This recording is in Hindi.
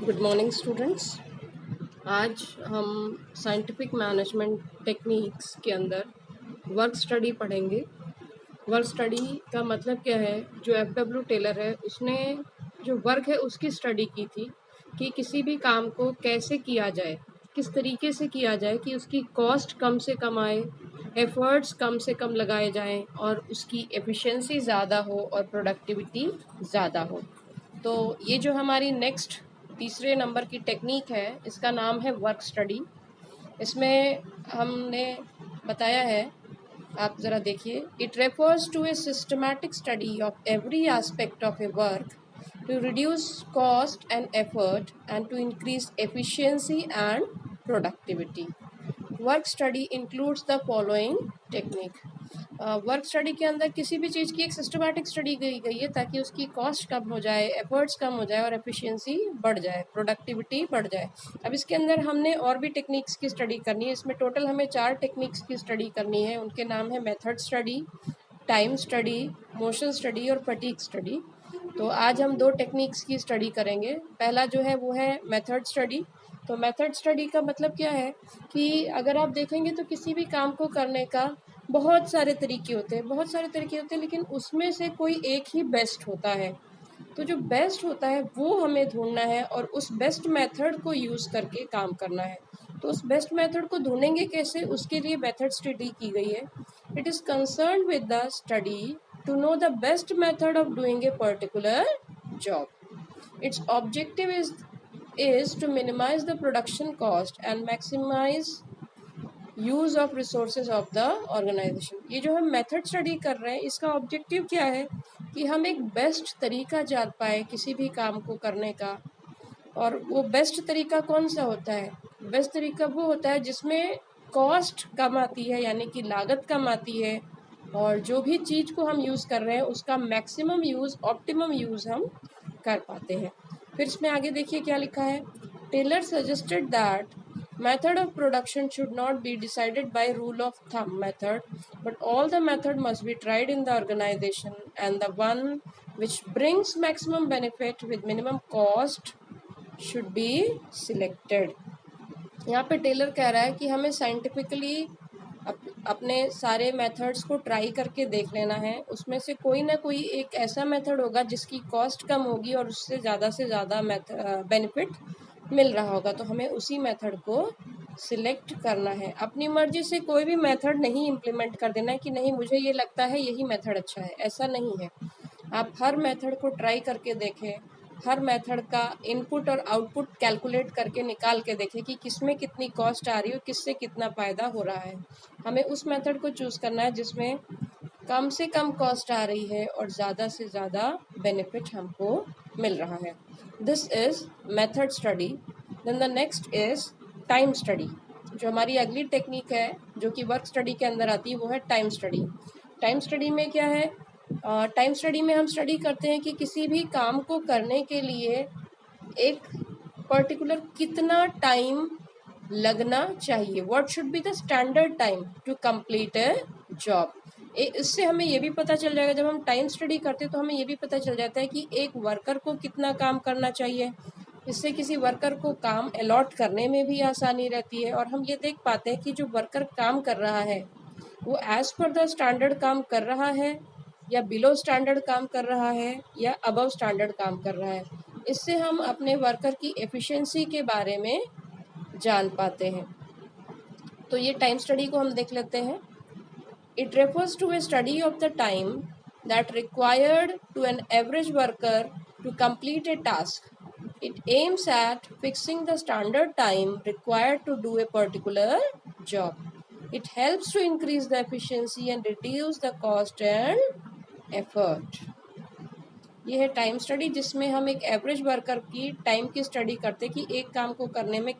Good morning students. आज हम साइंटिफिक मैनेजमेंट टेक्निक्स के अंदर वर्क स्टडी पढ़ेंगे। वर्क स्टडी का मतलब क्या है? जो एफ.डब्ल्यू. टेलर है उसने जो वर्क है उसकी स्टडी की थी कि किसी भी काम को कैसे किया जाए, किस तरीके से किया जाए कि उसकी कॉस्ट कम से कम आए, एफर्ट्स कम से कम लगाए जाएं और उसकी एफिशिएंसी ज़्यादा हो और प्रोडक्टिविटी ज़्यादा हो। तो ये जो हमारी नेक्स्ट तीसरे नंबर की टेक्निक है इसका नाम है वर्क स्टडी। इसमें हमने बताया है, आप ज़रा देखिए, it refers to a systematic study of every aspect of a work to reduce cost and effort and to increase efficiency and productivity. Work study includes the following technique. Work study के अंदर किसी भी चीज़ की एक सिस्टमैटिक स्टडी की गई है ताकि उसकी कॉस्ट कम हो जाए, एफर्ट्स कम हो जाए और एफिशिएंसी बढ़ जाए, प्रोडक्टिविटी बढ़ जाए। अब इसके अंदर हमने और भी टेक्निक्स की स्टडी करनी है। इसमें टोटल हमें 4 टेक्निक्स की स्टडी करनी है। उनके नाम है method study, time study, motion study और फटीग स्टडी। तो आज हम 2 टेक्निक्स की स्टडी करेंगे। पहला जो है वो है मेथड स्टडी। तो मेथड स्टडी का मतलब क्या है कि अगर आप देखेंगे तो किसी भी काम को करने का बहुत सारे तरीके होते हैं, लेकिन उसमें से कोई एक ही बेस्ट होता है। तो जो बेस्ट होता है वो हमें ढूंढना है और उस बेस्ट मेथड को यूज़ करके काम करना है। तो उस बेस्ट मेथड को ढूंढेंगे कैसे, उसके लिए मेथड स्टडी की गई है। It is concern with the study to know the best method of doing a particular job. Its objective is to minimize the production cost and maximize use of resources of the organisation. ये जो हम मेथड स्टडी कर रहे हैं इसका ऑब्जेक्टिव क्या है कि हम एक बेस्ट तरीका जान पाए किसी भी काम को करने का। और वो बेस्ट तरीका कौन सा होता है? बेस्ट तरीका वो होता है जिसमें कॉस्ट कम आती है, यानी कि लागत कम आती है, और जो भी चीज़ को हम यूज़ कर रहे हैं उसका मैक्सिमम यूज़, ऑप्टिमम यूज़ हम कर पाते हैं। फिर इसमें आगे देखिए क्या लिखा है। Taylor suggested that method of production should not be decided by rule of thumb method, but all the method must be tried in the organization and the one which brings maximum benefit with minimum cost should be selected। यहाँ पे टेलर कह रहा है कि हमें साइंटिफिकली अपने सारे मेथड्स को ट्राई करके देख लेना है। उसमें से कोई ना कोई एक ऐसा मेथड होगा जिसकी कॉस्ट कम होगी और उससे ज़्यादा से ज़्यादा बेनिफिट मिल रहा होगा, तो हमें उसी मेथड को सिलेक्ट करना है। अपनी मर्जी से कोई भी मेथड नहीं इम्प्लीमेंट कर देना है कि नहीं मुझे ये लगता है यही मेथड अच्छा है, ऐसा नहीं है। आप हर मेथड को ट्राई करके देखें, हर मेथड का इनपुट और आउटपुट कैलकुलेट करके निकाल के देखें कि किसमें कितनी कॉस्ट आ रही है, किससे कितना फ़ायदा हो रहा है। हमें उस मेथड को चूज़ करना है जिसमें कम से कम कॉस्ट आ रही है और ज़्यादा से ज़्यादा बेनिफिट हमको मिल रहा है। This is method study. Then the next is time study. जो हमारी अगली टेक्निक है जो कि वर्क स्टडी के अंदर आती है वो है टाइम स्टडी। टाइम स्टडी में क्या है? टाइम स्टडी में हम स्टडी करते हैं कि किसी भी काम को करने के लिए एक पर्टिकुलर कितना टाइम लगना चाहिए, what should be the standard time to complete a job. इससे हमें ये भी पता चल जाएगा, जब हम टाइम स्टडी करते हैं तो हमें ये भी पता चल जाता है कि एक वर्कर को कितना काम करना चाहिए। इससे किसी वर्कर को काम अलॉट करने में भी आसानी रहती है और हम ये देख पाते हैं कि जो वर्कर काम कर रहा है वो एज पर द स्टैंडर्ड काम कर रहा है या बिलो स्टैंडर्ड काम कर रहा है या अबव स्टैंडर्ड काम कर रहा है। इससे हम अपने वर्कर की एफिशिएंसी के बारे में जान पाते हैं। तो ये टाइम स्टडी को हम देख लेते हैं। It refers to a study of the time that required to an average worker to complete a task. It aims at fixing the standard time required to do a particular job. It helps to increase the efficiency and reduce the cost and effort. ये है टाइम स्टडी जिसमें हम एक एवरेज वर्कर की टाइम की स्टडी करते हैं कि एक काम को करने में